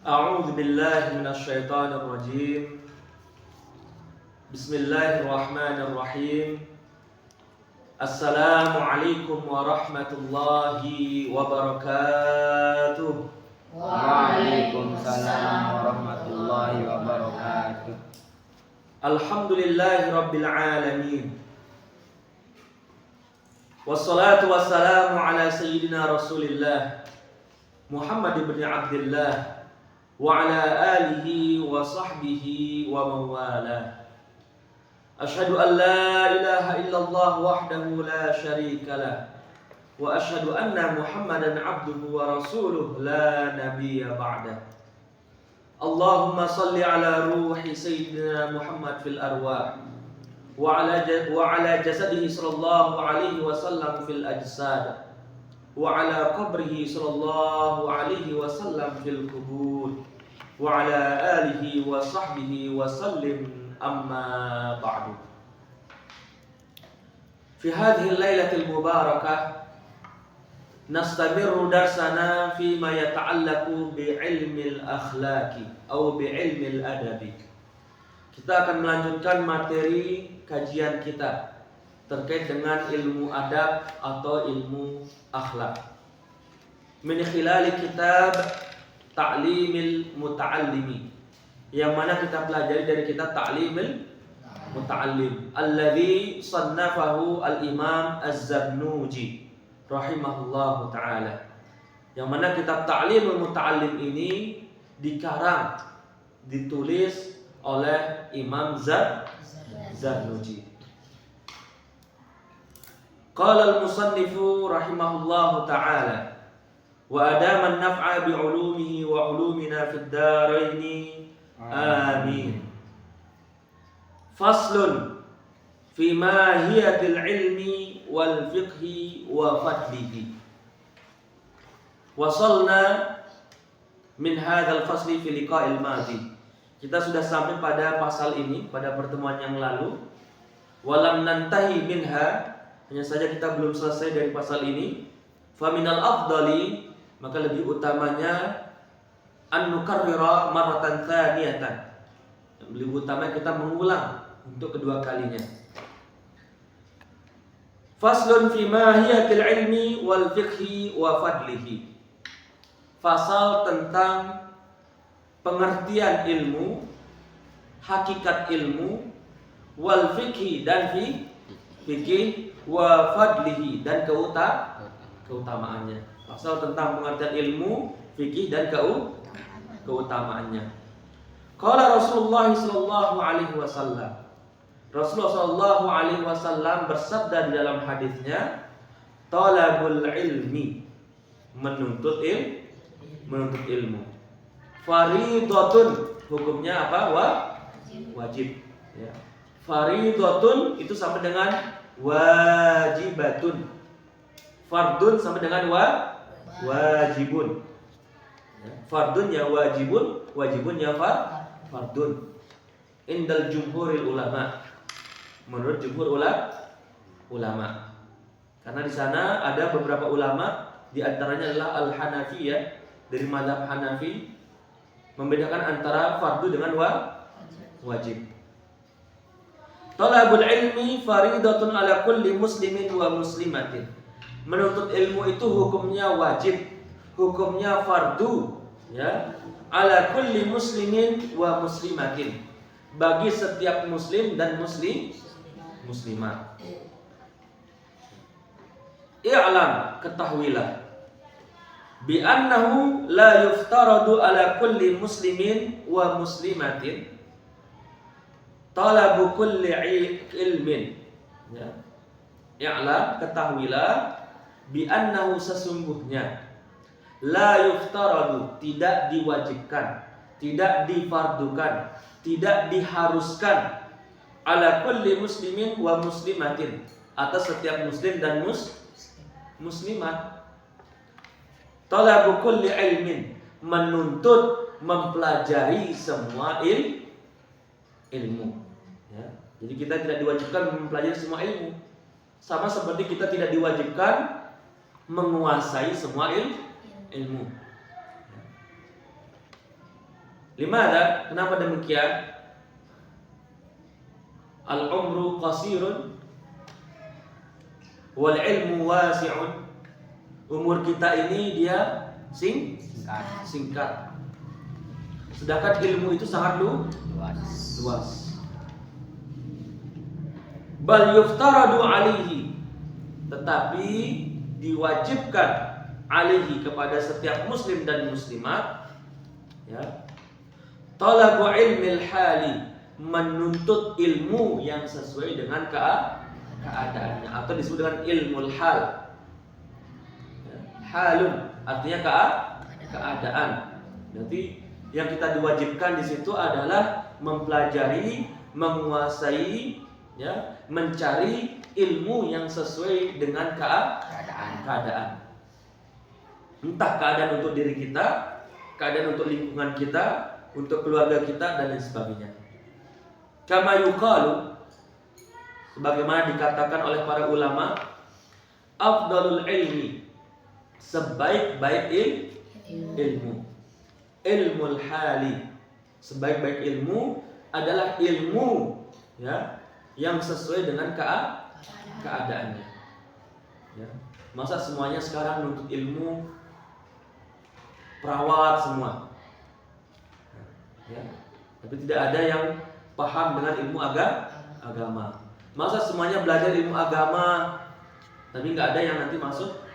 A'udzu billahi minasy syaithanir rajim. Bismillahirrahmanirrahim. Assalamualaikum warahmatullahi wabarakatuh. Waalaikumsalam warahmatullahi wabarakatuh. Alhamdulillahi rabbil alamin. Wassalatu wassalamu ala sayyidina Rasulillah Muhammad ibn Abdullah wa ala alihi wa sahbihi wa man walah. Asyhadu an la ilaha illallah wahdahu la syarika lah wa asyhadu anna Muhammadan abduhu wa rasuluh la nabiyya ba'dah. Allahumma salli ala ruhi sayyidina Muhammad fil arwah wa ala jasadihi sallallahu alaihi wasallam fil ajsad wa ala qabrihi sallallahu alaihi wasallam fil qubur wa ala alihi wa sahbihi wa sallim, amma ba'du. Fi hadhihi al-lailatil mubarakah nastamirru darsana fi ma yata'allaqu bi ilmil akhlaqi atau bi ilmil adabi. Kita akan melanjutkan materi kajian kita terkait dengan ilmu adab atau ilmu akhlak. Min khilali kitab Ta'limil Muta'allimi, yang mana kita pelajari dari kitab Ta'limil Muta'allim alladzi sannafahu al-Imam Az-Zarnuji rahimahullahu ta'ala. Yang mana kitab Ta'limul Muta'allim ini dikarang, ditulis oleh Imam Zarnuji. Qala al-musannifu rahimahullahu ta'ala wa adama an-naf'a bi 'ulumihi wa 'ulumina fid daraini amin. Faslun fi mahiyatil ilmi wal fiqhi wa fadlihi. Wasalna min hadzal fasli fi liqa'il madhi. Kita sudah sampai pada pasal ini pada pertemuan yang lalu. Walam nantahi minha, hanya saja kita belum selesai dari pasal ini. Faminal afdali, maka lebih utamanya an nukarrira marratan tsaniyatan. Lebih utama kita mengulang untuk kedua kalinya. Faslun fi mahiyatil ilmi wal fiqhi wa fadlihi. Fasal tentang pengertian ilmu, hakikat ilmu, wal fiqhi dan fikih, wa fadlihi dan keutamaannya. Pasal tentang pengertian ilmu, fikih dan keutamaannya. Qala Rasulullah sallallahu alaihi wasallam. Rasulullah sallallahu alaihi wasallam bersabda di dalam hadisnya, talabul ilmi, menuntut ilmu. Faridatun, hukumnya apa? Wajib. Ya. Faridatun itu sama dengan wajibatun. Fardun sama dengan wajibun. Ya. Fardun ya wajibun, wajibun ya fardun. Indal jumhuril ulama, menurut jumhur ulama. Karena di sana ada beberapa ulama, di antaranya adalah Al-Hanafiyah dari mazhab Hanafi, membedakan antara fardu dengan wajib. Talabul ilmi faridatun ala kulli muslimin wa muslimatin. Menuntut ilmu itu hukumnya wajib, hukumnya fardu, ya, ala kulli muslimin wa muslimatin, bagi setiap muslim dan muslimah. I'lam, ketahuilah, bi annahu la yuftaradu ala kulli muslimin wa muslimatin talabu kulli ilmin. Ya. I'lam, ketahuilah, bi annahu, sesungguhnya, la yuftaradu, tidak diwajibkan, tidak difardukan, tidak diharuskan, ala kulli muslimin wa muslimatin, atas setiap muslim dan muslimat. Talabu kulli ilmin, menuntut, mempelajari semua ilmu. Ya. Jadi kita tidak diwajibkan mempelajari semua ilmu, sama seperti kita tidak diwajibkan menguasai semua ilmu. Limadha? Kenapa demikian? Al-umru qasirun wal ilmu wasi'un. Umur kita ini dia singkat. Sedangkan ilmu itu sangat luas. Bal yuftaradu alaihi, tetapi diwajibkan alaihi kepada setiap muslim dan muslimat, ya, talabu ilmil hali, menuntut ilmu yang sesuai dengan keadaannya, atau disebut dengan ilmul hal. Halun artinya keadaan. Berarti yang kita diwajibkan di situ adalah mempelajari, menguasai, ya, mencari ilmu yang sesuai dengan keadaan. Entah keadaan untuk diri kita, keadaan untuk lingkungan kita, untuk keluarga kita, dan lain sebagainya. Kama yuqalu, sebagaimana dikatakan oleh para ulama, afdalul ilmi, sebaik-baik ilmu, ilmul hali, sebaik-baik ilmu adalah ilmu, ya, yang sesuai dengan keadaannya. Ya. Masa semuanya sekarang nuntut ilmu perawat semua, ya, tapi tidak ada yang paham dengan ilmu agama. Masa semuanya belajar ilmu agama, tapi nggak ada yang nanti masuk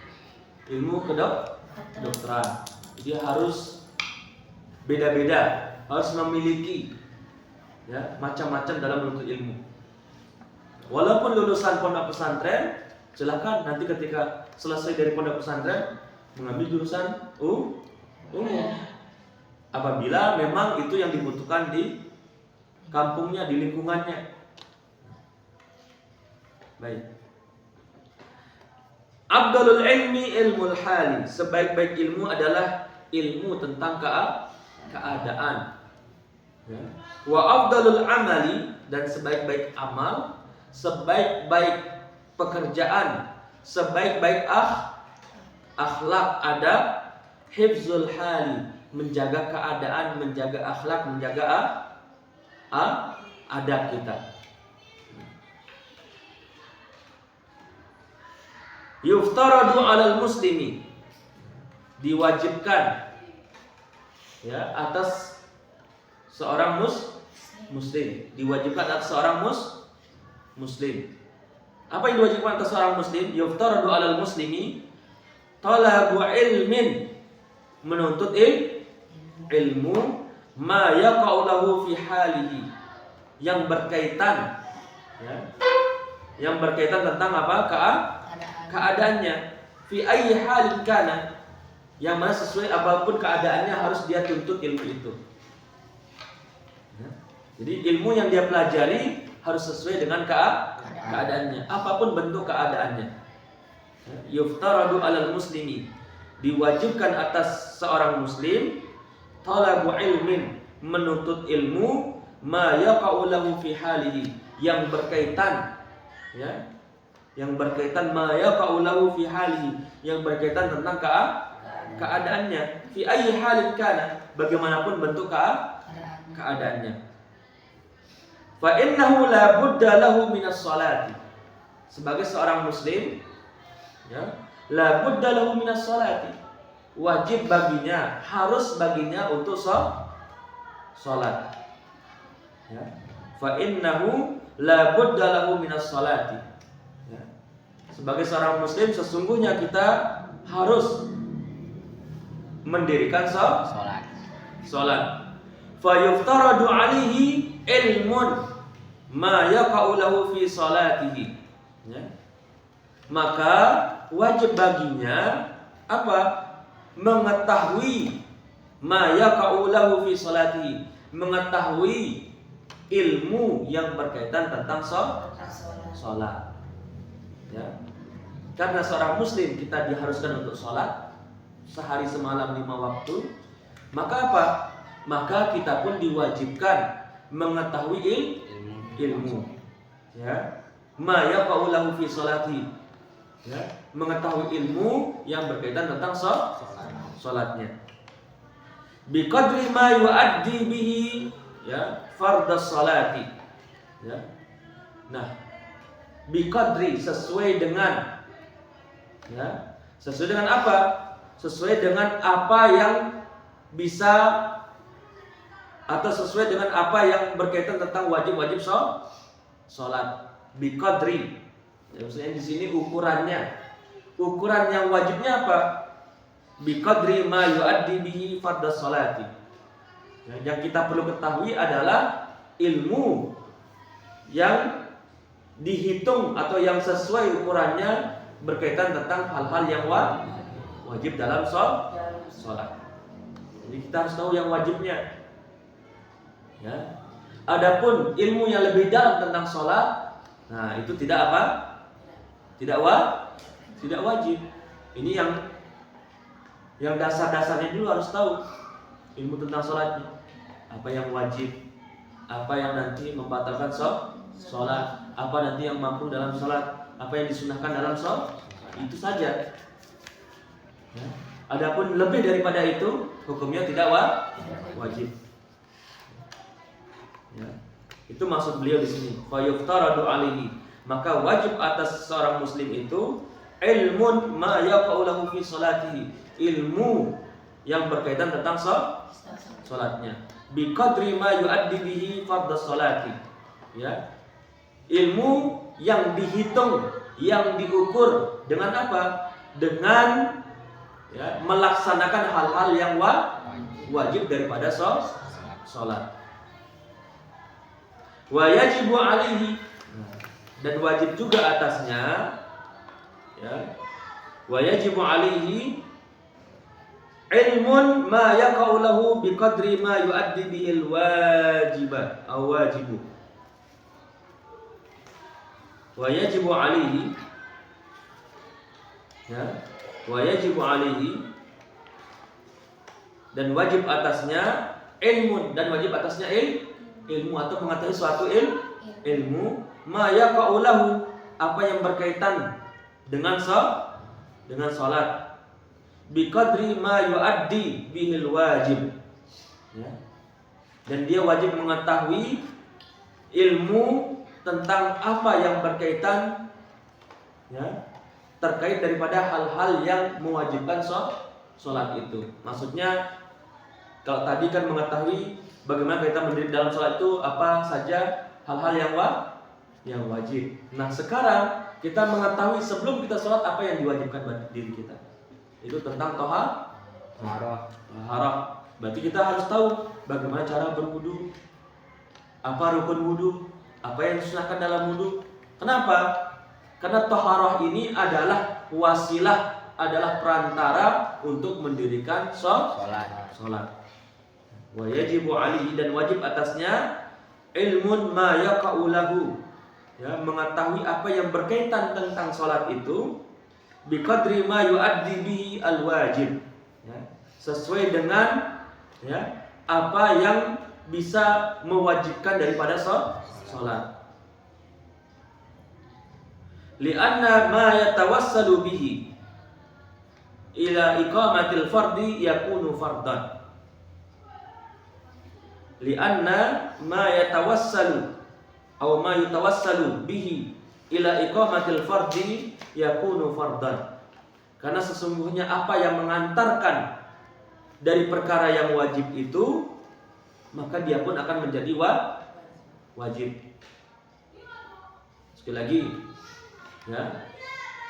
ilmu kedokteran. Dia harus beda-beda, harus memiliki, ya, macam-macam dalam menuntut ilmu. Walaupun lulusan pondok pesantren, silakan nanti ketika selesai dari pondok pesantren mengambil jurusan umum, apabila memang itu yang dibutuhkan di kampungnya, di lingkungannya. Baik. Afdalul ilmi ilmul hali, sebaik-baik ilmu adalah ilmu tentang keadaan. Ya. Wa afdalul amali, dan sebaik-baik amal, sebaik-baik pekerjaan, sebaik-baik akhlak adab, hifzul hali, menjaga keadaan, menjaga akhlak, menjaga adab kita. Yuftaradu alal muslimi, diwajibkan, ya, atas seorang muslim, diwajibkan atas seorang muslim. Apa yang diwajibkan atas seorang muslim? Yuftaradu alal muslimi talabu ilmin, menuntut ilmu, ma yaqa'u lahu fi halihi, yang berkaitan, ya, yang berkaitan tentang apa? Keadaannya, fi ayyi halin kana, yang mana sesuai apapun keadaannya harus dia tuntut ilmu itu. Ya. Jadi ilmu yang dia pelajari harus sesuai dengan keadaannya, apapun bentuk keadaannya. Ya. Yuftaradu alal muslimi, diwajibkan atas seorang muslim, talabu ilmin, menuntut ilmu, ma yaqa'u lahu fi halihi, yang berkaitan, ya, yang berkaitan ma yaqa'u lahu fi halihi, yang berkaitan tentang keadaannya, fi ayyi halin kana, bagaimanapun bentuk keadaannya. Fa innahu la budda lahu minas salati, sebagai seorang muslim, ya, la budda lahu minas salati, wajib baginya, harus baginya untuk salat. Ya. Fa innahu la budda lahu minas salati, ya. Sebagai seorang muslim sesungguhnya kita harus mendirikan salat. Fa yuftaradu alaihi ilmun ma yaqa'u lahu fi salatihi, ya. Maka wajib baginya apa? Mengetahui ma yaqa'u lahu fi salatihi, mengetahui ilmu yang berkaitan tentang salat. Ya. Karena seorang muslim kita diharuskan untuk salat sehari semalam 5 waktu, maka apa? Maka kita pun diwajibkan mengetahui ilmu. Ya. Ma yaqa'u lahu fi salatihi. Ya, mengetahui ilmu yang berkaitan tentang salatnya. Biqadri ma yuaddi bihi ya fardhas salati. Ya. Nah, biqadri sesuai dengan ya, sesuai dengan apa? Sesuai dengan apa yang bisa atau sesuai dengan apa yang berkaitan tentang wajib-wajib sholat. Biqadri. Ya, maksudnya di sini ukurannya. Ukuran yang wajibnya apa? Biqadri ma yuaddi bihi fardhas salati. Ya, yang kita perlu ketahui adalah ilmu yang dihitung atau yang sesuai ukurannya berkaitan tentang hal-hal yang wajib dalam sholat. Jadi kita harus tahu yang wajibnya. Ya. Adapun ilmu yang lebih dalam tentang sholat, nah itu tidak apa? Tidak wajib. Ini yang dasar-dasarnya dulu harus tahu ilmu tentang sholatnya. Apa yang wajib, apa yang nanti membatalkan sholat, apa nanti yang mampu dalam sholat, apa yang disunahkan dalam sholat, itu saja. Ya. Adapun lebih daripada itu, hukumnya tidak wajib. Ya. Itu maksud beliau di sini. Fa yuftaradu alaihi, maka wajib atas seorang muslim itu ilmun ma yaqa'u lahu fi sholatihi, ilmu yang berkaitan tentang sholatnya. Biqadri ma yuaddi bihi fardhas sholati. Ya. Ilmu yang dihitung, yang diukur dengan apa? Dengan ya, melaksanakan hal-hal yang wajib daripada sholat. Wa yajibu alaihi, dan wajib juga atasnya ya. Wa yajibu alaihi ilmun ma yaqa'u lahu biqadri ma yuaddi bihil wajiba aw wajibu. Wa yajibu alaihi ya, wa yajibu alaihi, dan wajib atasnya ilmun, dan wajib atasnya ilmu atau mengetahui suatu ilmu ma yaqa'u lahu, apa yang berkaitan dengan salat, biqadri ma yuaddi bihil wajib ya. Dan dia wajib mengetahui ilmu tentang apa yang berkaitan ya, terkait daripada hal-hal yang mewajibkan salat itu. Maksudnya kalau tadi kan mengetahui bagaimana kita berdiri dalam sholat itu apa saja hal-hal yang wajib. Nah sekarang kita mengetahui sebelum kita sholat apa yang diwajibkan bagi diri kita. Itu tentang taharah. Berarti kita harus tahu bagaimana cara berwudu, apa rukun wudu, apa yang disunahkan dalam wudu. Kenapa? Karena taharah ini adalah wasilah, adalah perantara untuk mendirikan sholat. Wa yajibu alaihi, dan wajib atasnya ilmun ma yaqa'u lahu ya, mengetahui apa yang berkaitan tentang sholat itu biqadri ma yuaddi bihi al-wajib ya, sesuai dengan ya, apa yang bisa mewajibkan daripada sholat. Li'anna ma yatawassalu bihi ila iqamatil fardi yakunu fardan. Li'anna ma yatawassalu atau ma yatawassalu bihi ila iqamatil fardi yakunu fardan. Karena sesungguhnya apa yang mengantarkan dari perkara yang wajib itu, maka dia pun akan menjadi wajib. Sekali lagi ya,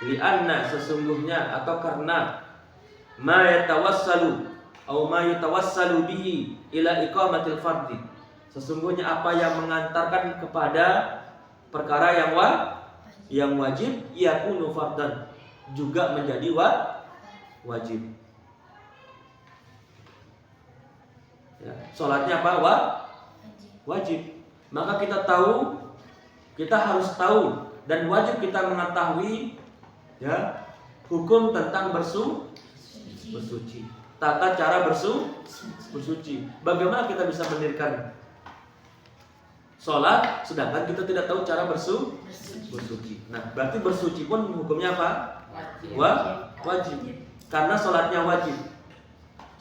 li'anna sesungguhnya atau karena ma yatawassalu atau ma yatawassalu bihi ila iqamatil fardi, sesungguhnya apa yang mengantarkan kepada perkara yang wajib yakunu fardan, juga menjadi wajib. Ya, salatnya apa? Wajib. Maka kita harus tahu dan wajib kita mengetahui ya, hukum tentang bersuci, tata cara bersuci. Bagaimana kita bisa mendirikan sholat sedangkan kita tidak tahu cara bersuci. Nah, berarti bersuci pun hukumnya apa? Wajib. Karena sholatnya wajib.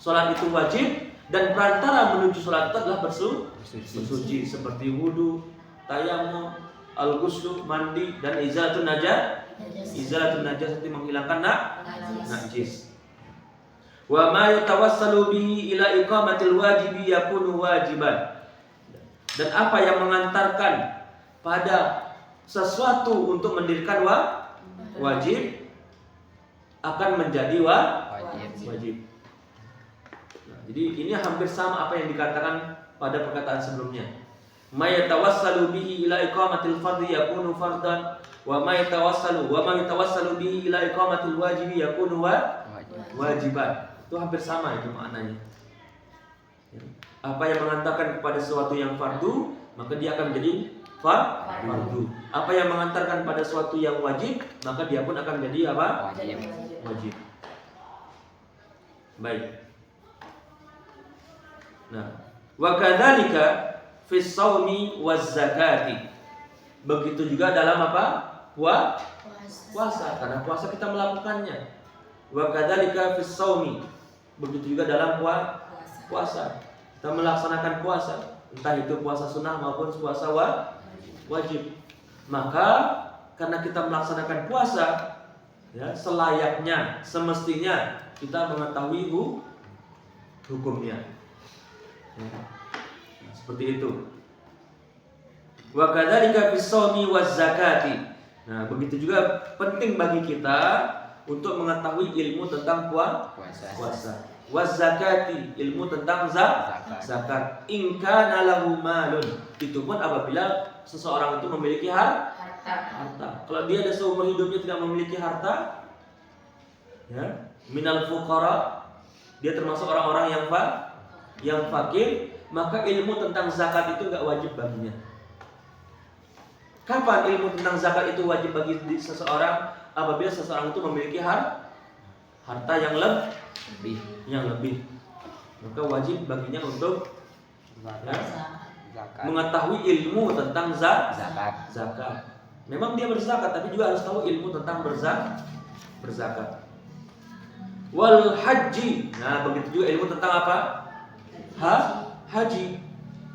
Sholat itu wajib Dan perantara menuju sholat itu adalah bersuci seperti wudu, tayamum, al-ghuslu, mandi, dan izalatun najis seperti menghilangkan najis. Wa ma yatawassalu bihi ila iqamatil wajibi yakunu wajiban. Dan apa yang mengantarkan pada sesuatu untuk mendirikan wajib akan menjadi wajib. Nah, jadi ini hampir sama apa yang dikatakan pada perkataan sebelumnya. Ma yatawassalu bihi ila iqamatil fardhi yakunu fardan wa ma yatawassalu bihi ila iqamatil wajibi yakunu wajiban. Itu hampir sama itu maknanya. Apa yang mengantarkan kepada sesuatu yang fardu, maka dia akan menjadi fardu. Apa yang mengantarkan pada sesuatu yang wajib, maka dia pun akan menjadi apa? Wajib. Baik. Nah, wa kadzalika fis shaumi waz zakati. Begitu juga dalam apa? Puasa. Karena puasa kita melakukannya. Wa kadzalika fis shaumi. Begitu juga dalam puasa. Kita melaksanakan puasa, entah itu puasa sunnah maupun puasa wajib. Maka karena kita melaksanakan puasa, ya, selayaknya, semestinya kita mengetahui hukumnya. Ya. Nah, seperti itu. Wa kadzalika fis shaumi waz zakati. Nah, begitu juga penting bagi kita untuk mengetahui ilmu tentang puasa. Waz zakati, ilmu tentang zakat. In kana lahu malun. Itu pun apabila seseorang itu memiliki harta. Kalau dia ada seumur hidupnya tidak memiliki harta, ya, minal fuqara, dia termasuk orang-orang yang fakir, maka ilmu tentang zakat itu enggak wajib baginya. Kapan ilmu tentang zakat itu wajib bagi seseorang? Apabila seseorang itu memiliki harta yang lebih, maka wajib baginya untuk mengetahui ilmu tentang zakat. Memang dia berzakat, tapi juga harus tahu ilmu tentang berzakat. Wal haji. Nah, begitu juga ilmu tentang apa? Haji.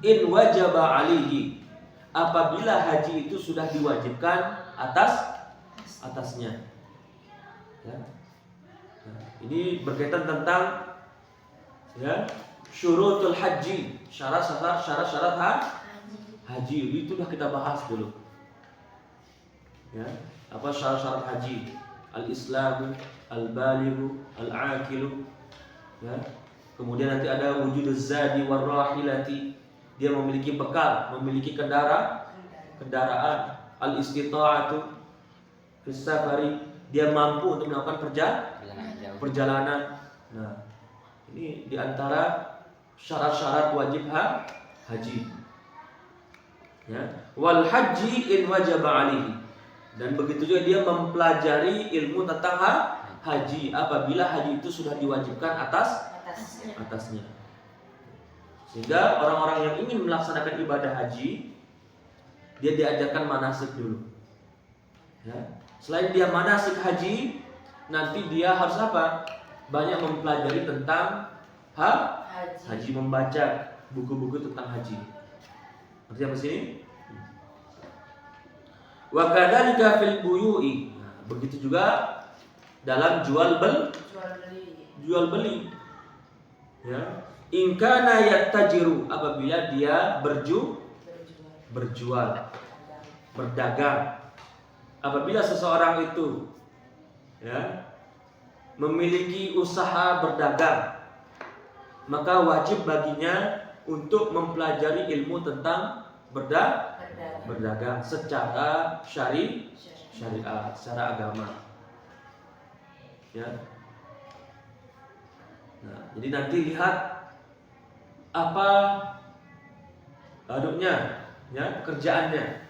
In wajaba alihi. Apabila haji itu sudah diwajibkan atasnya. Ya. Nah, ini berkaitan tentang, ya, syurutul haji, syarat-syarat haji. Itu sudah kita bahas dulu. Ya, apa syarat-syarat haji? Al-Islamu, al-balighu, al-aqilu. Ya. Kemudian nanti ada wujuduz zadi war rahilati. Dia memiliki bekal, memiliki kendaraan. Al-istita'atu fis safari. Dia mampu untuk melakukan perjalanan. Nah, ini diantara syarat-syarat wajib haji. Ya. Wal haji in wajaba alihi. Dan begitu juga dia mempelajari ilmu tentang haji apabila haji itu sudah diwajibkan atasnya. Sehingga orang-orang yang ingin melaksanakan ibadah haji, dia diajarkan manasik dulu. Ya. Selain dia manasik haji, nanti dia harus apa? Banyak mempelajari tentang haji, membaca buku-buku tentang haji. Artinya apa sini? Wa kadzalika fil buyu'i. Nah, begitu juga dalam jual beli. Ya. In kana yattajiru, apabila dia berjual, berdagang. Apabila seseorang itu, ya, memiliki usaha berdagang, maka wajib baginya untuk mempelajari ilmu tentang berdagang secara syariat, secara agama. Ya. Nah, jadi nanti lihat apa aduknya, ya, pekerjaannya.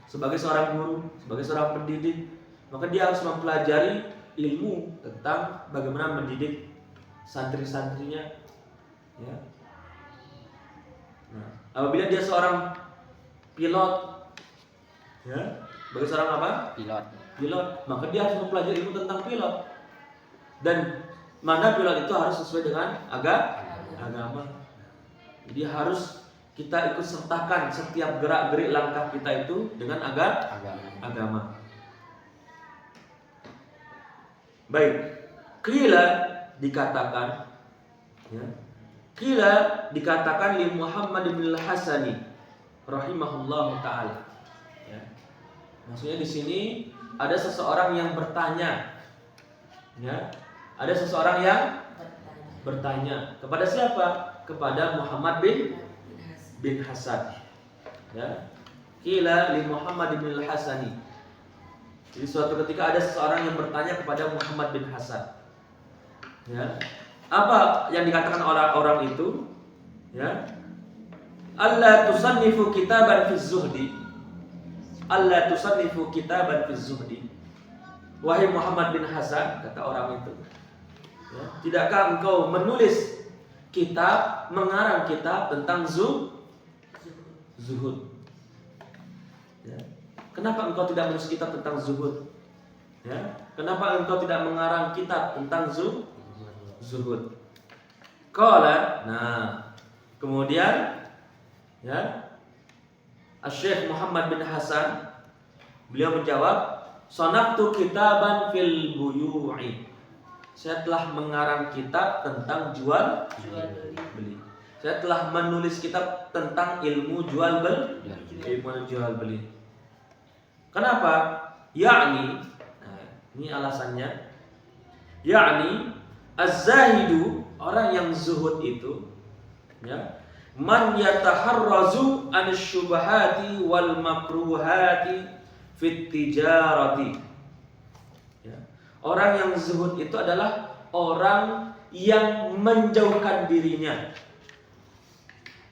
Sebagai seorang guru, sebagai seorang pendidik, maka dia harus mempelajari ilmu tentang bagaimana mendidik santri-santrinya. Ya. Nah, apabila dia seorang pilot, ya, sebagai seorang apa? Pilot, maka dia harus mempelajari ilmu tentang pilot. Dan mana pilot itu harus sesuai dengan agama. Jadi harus kita ikut sertakan setiap gerak-gerik langkah kita itu dengan agama. Baik, qila dikatakan, ya. Qila dikatakan li Muhammad bin al-Hasani rahimahullahu taala. Ya. Maksudnya di sini ada seseorang yang bertanya. Ya. Ada seseorang yang bertanya kepada siapa? Kepada Muhammad bin Hasan. Ya. Qila li Muhammad bin al-Hasani. Jadi suatu ketika ada seseorang yang bertanya kepada Muhammad bin Hasan. Ya. Apa yang dikatakan orang-orang itu? Ya. Allah tusannifu kitaban fi zuhdi. Allah tusannifu kitaban fi zuhdi. Wahai Muhammad bin Hasan, kata orang itu, ya, tidakkah engkau menulis kitab, mengarang kitab tentang zuhud? Ya. Kenapa engkau tidak menulis kitab tentang zuhud? Ya. Kenapa engkau tidak mengarang kitab tentang zuhud? Qala, nah, kemudian ya, Syekh Muhammad bin Hasan beliau menjawab, sanaktu kitaban fil buyu'i. Saya telah mengarang kitab tentang jual beli. Saya telah menulis kitab tentang ilmu jual beli. Kenapa? Yakni, nah, ini alasannya. Yakni az-zahidu, orang yang zuhud itu, ya, man yataharrazu an syubhati wal makruhati fit tijarati. Ya. Orang yang zuhud itu adalah orang yang menjauhkan dirinya,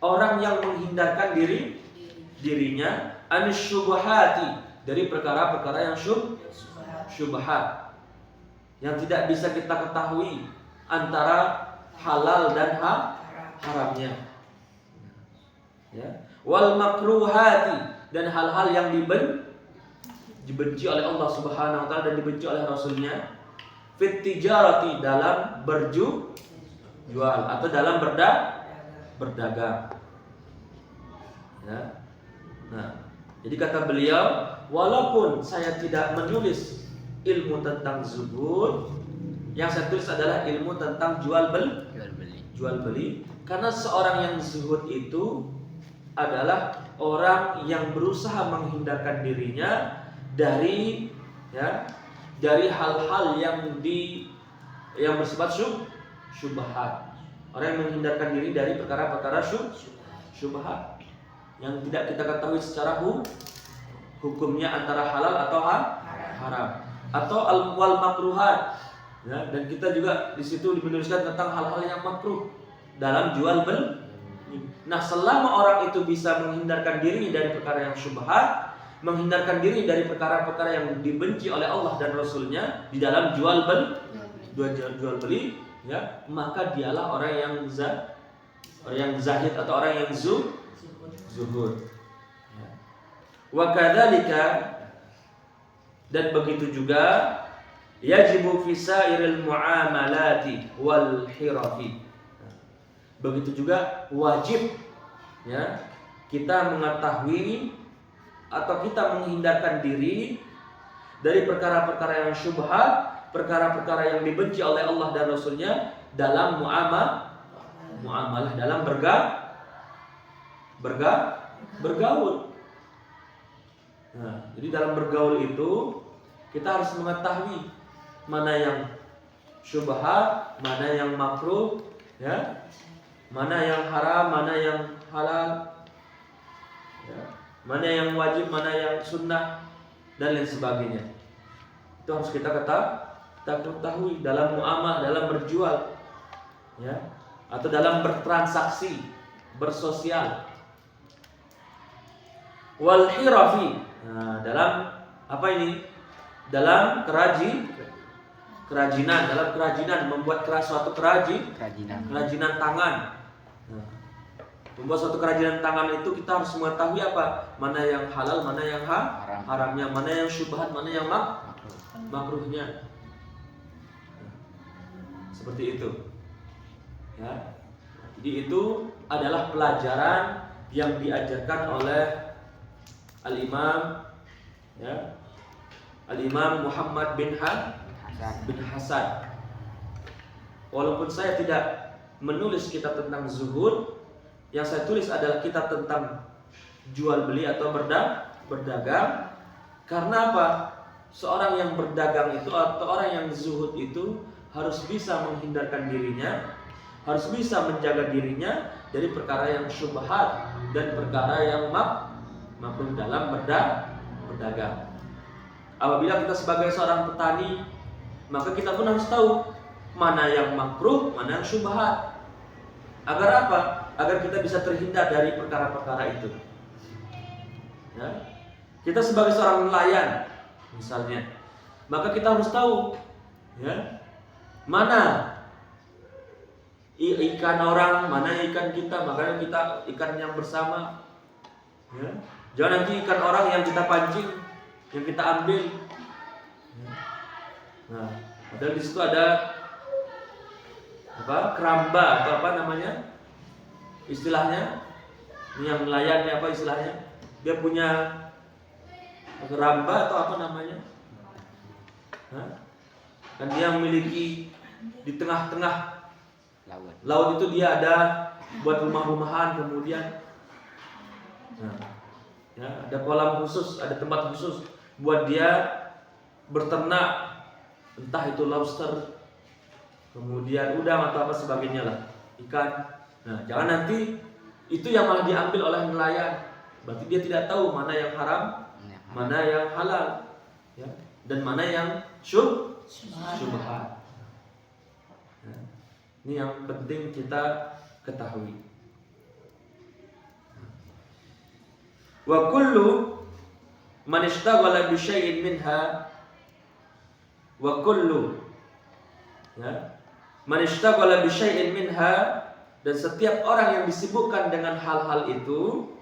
orang yang menghindarkan dirinya an syubhati, dari perkara-perkara yang syubhat, yang tidak bisa kita ketahui antara halal dan haramnya. Ya. Wal makruhati, dan hal-hal yang dibenci oleh Allah Subhanahu wa taala dan dibenci oleh Rasulnya. Fit tijarati, dalam berjual atau dalam berdagang. Ya. Nah, jadi kata beliau, walaupun saya tidak menulis ilmu tentang zuhud, yang saya tulis adalah ilmu tentang jual beli. Karena seorang yang zuhud itu adalah orang yang berusaha menghindarkan dirinya dari, ya, dari hal-hal yang bersifat syubhat. Orang yang menghindarkan diri dari perkara-perkara syubhat yang tidak kita ketahui secara hukumnya antara halal atau haram, atau wal makruhat. Ya, dan kita juga di situ menuliskan tentang hal-hal yang makruh dalam jual beli. Nah, selama orang itu bisa menghindarkan diri dari perkara yang syubhat, menghindarkan diri dari perkara-perkara yang dibenci oleh Allah dan Rasulnya di dalam jual beli, ya, maka dialah orang yang zahid atau orang yang zuhud. Ya. Wa kadzalika, dan begitu juga, yajibu fi sairil muamalati wal hirafi. Begitu juga wajib, ya, kita mengetahui atau kita menghindarkan diri dari perkara-perkara yang syubhat, perkara-perkara yang dibenci oleh Allah dan Rasulnya dalam muamalah, dalam bergaul. Nah, jadi dalam bergaul itu kita harus mengetahui mana yang syubhat, mana yang makruh, ya, mana yang haram, mana yang halal, ya, mana yang wajib, mana yang sunnah, dan lain sebagainya. Itu harus kita ketahui dalam muamalah, dalam berjual, ya, atau dalam bertransaksi, bersosial. Wal hirafi, nah, dalam apa ini? Dalam kerajinan, membuat suatu kerajinan tangan. Nah, membuat suatu kerajinan tangan itu kita harus mengetahui apa? Mana yang halal, mana yang haramnya, mana yang syubhat, mana yang makruhnya. Nah, seperti itu. Ya. Jadi itu adalah pelajaran yang diajarkan oleh Al-Imam Al-Imam Muhammad bin Hasan. Walaupun saya tidak menulis kitab tentang zuhud, yang saya tulis adalah kitab tentang jual beli atau berdagang. Karena apa? Seorang yang berdagang itu atau orang yang zuhud itu harus bisa menghindarkan dirinya, harus bisa menjaga dirinya dari perkara yang syubhat dan perkara yang makruh dalam berdagang. Apabila kita sebagai seorang petani, maka kita pun harus tahu mana yang makruh, mana yang syubhat. Agar apa? Agar kita bisa terhindar dari perkara-perkara itu. Ya. Kita sebagai seorang nelayan misalnya, maka kita harus tahu mana ikan orang, mana ikan kita, makanya kita ikan yang bersama. Jangan nanti ikan orang yang kita pancing, yang kita ambil. Nah, padahal di situ ada keramba atau apa namanya istilahnya. Ini yang nelayan apa istilahnya? Dia punya keramba atau apa namanya? Dan dia memiliki di tengah-tengah laut itu dia ada buat rumah-rumahan, kemudian ada kolam khusus, ada tempat khusus buat dia berternak, entah itu lobster, kemudian udang atau apa sebagainya lah, ikan. Nah, jangan nanti itu yang malah diambil oleh nelayan. Berarti dia tidak tahu mana yang haram, mana yang halal, dan mana yang syubhat. Ini yang penting kita ketahui. Wa kullu man ishtaghala bi syai'in minha man ishtaghala bi syai'in minha, dan setiap orang yang disibukkan dengan hal-hal itu,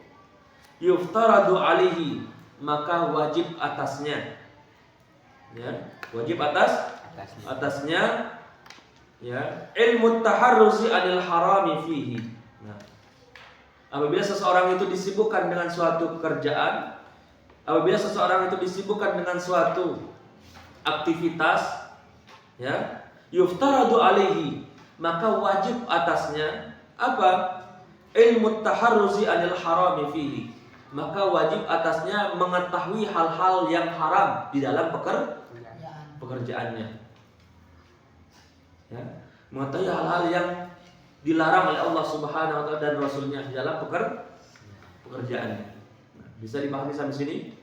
yuftaradu alaihi, maka wajib atasnya, wajib atasnya ilmu taharruzi anil harami fihi. Nah, apabila seseorang itu disibukkan dengan suatu pekerjaan, apabila seseorang itu disibukkan dengan suatu aktivitas, yuftaradu alaihi, maka wajib atasnya apa? Ilmu taharruzi anil harami fihi, maka wajib atasnya mengetahui hal-hal yang haram di dalam pekerjaannya. Mengetahui hal-hal yang dilarang oleh Allah Subhanahu wa taala dan Rasulnya di dalam pekerjaannya. Bisa dipahami sampai sini?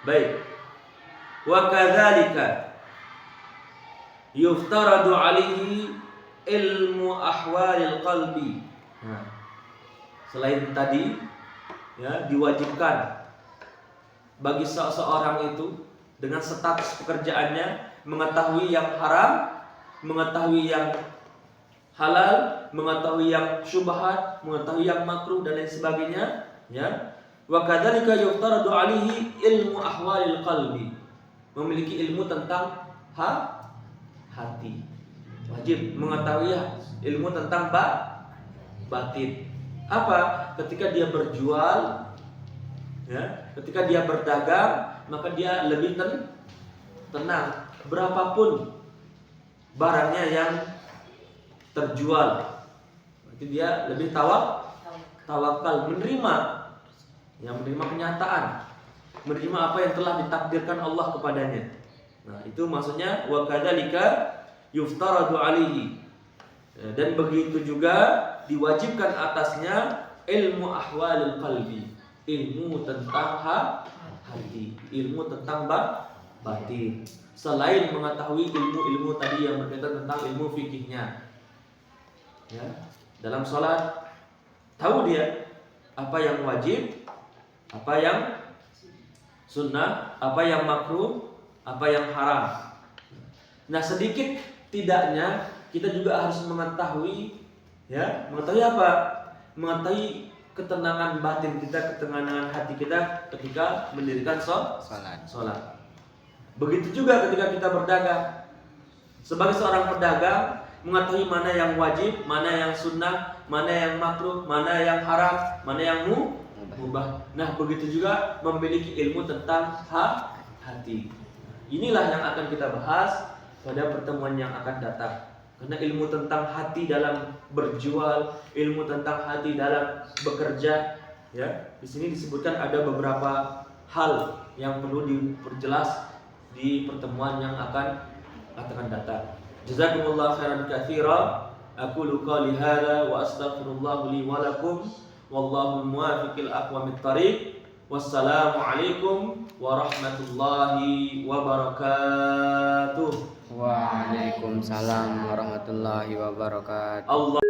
Baik. Wa kadzalika yuftaradu alaihi ilmu ahwalil qalbi. Selain tadi diwajibkan bagi seseorang itu dengan status pekerjaannya mengetahui yang haram, mengetahui yang halal, mengetahui yang syubhat, mengetahui yang makruh dan lain sebagainya, Wa kadzalika yuftaradu alaihi ilmu ahwalil qalbi, memiliki ilmu tentang hati. Wajib mengetahui ilmu tentang batin. Apa? Ketika dia berjual, ketika dia berdagang, maka dia lebih tenang. Berapapun barangnya yang terjual, berarti dia lebih tawakal, menerima kenyataan, menerima apa yang telah ditakdirkan Allah kepadanya. Nah, itu maksudnya wa kadzalika yuftaradu alaihi. Dan begitu juga diwajibkan atasnya ilmu ahwalil qalbi, ilmu tentang hati, ilmu tentang batin. Selain mengetahui ilmu-ilmu tadi yang berkaitan tentang ilmu fikihnya. Dalam sholat tahu dia apa yang wajib, apa yang sunnah, apa yang makruh, apa yang haram. Nah, sedikit tidaknya kita juga harus mengetahui apa? Mengetahui ketenangan batin kita, ketenangan hati kita ketika mendirikan sholat. Begitu juga ketika kita berdagang. Sebagai seorang pedagang, mengetahui mana yang wajib, mana yang sunnah, mana yang makruh, mana yang haram, mana yang mubah. Nah, begitu juga memiliki ilmu tentang hati. Inilah yang akan kita bahas pada pertemuan yang akan datang. Karena ilmu tentang hati dalam berjual, ilmu tentang hati dalam bekerja, ya. Di sini disebutkan ada beberapa hal yang perlu diperjelas di pertemuan yang akan datang. Jazakumullah khairan katsira. Aqulu qouli hadza wa astaghfirullah li wa lakum. Wallahu muwaffiqil aqwamit thariq. Wassalamu alaikum warahmatullahi wabarakatuh. Waalaikumsalam warahmatullahi wabarakatuh. Allah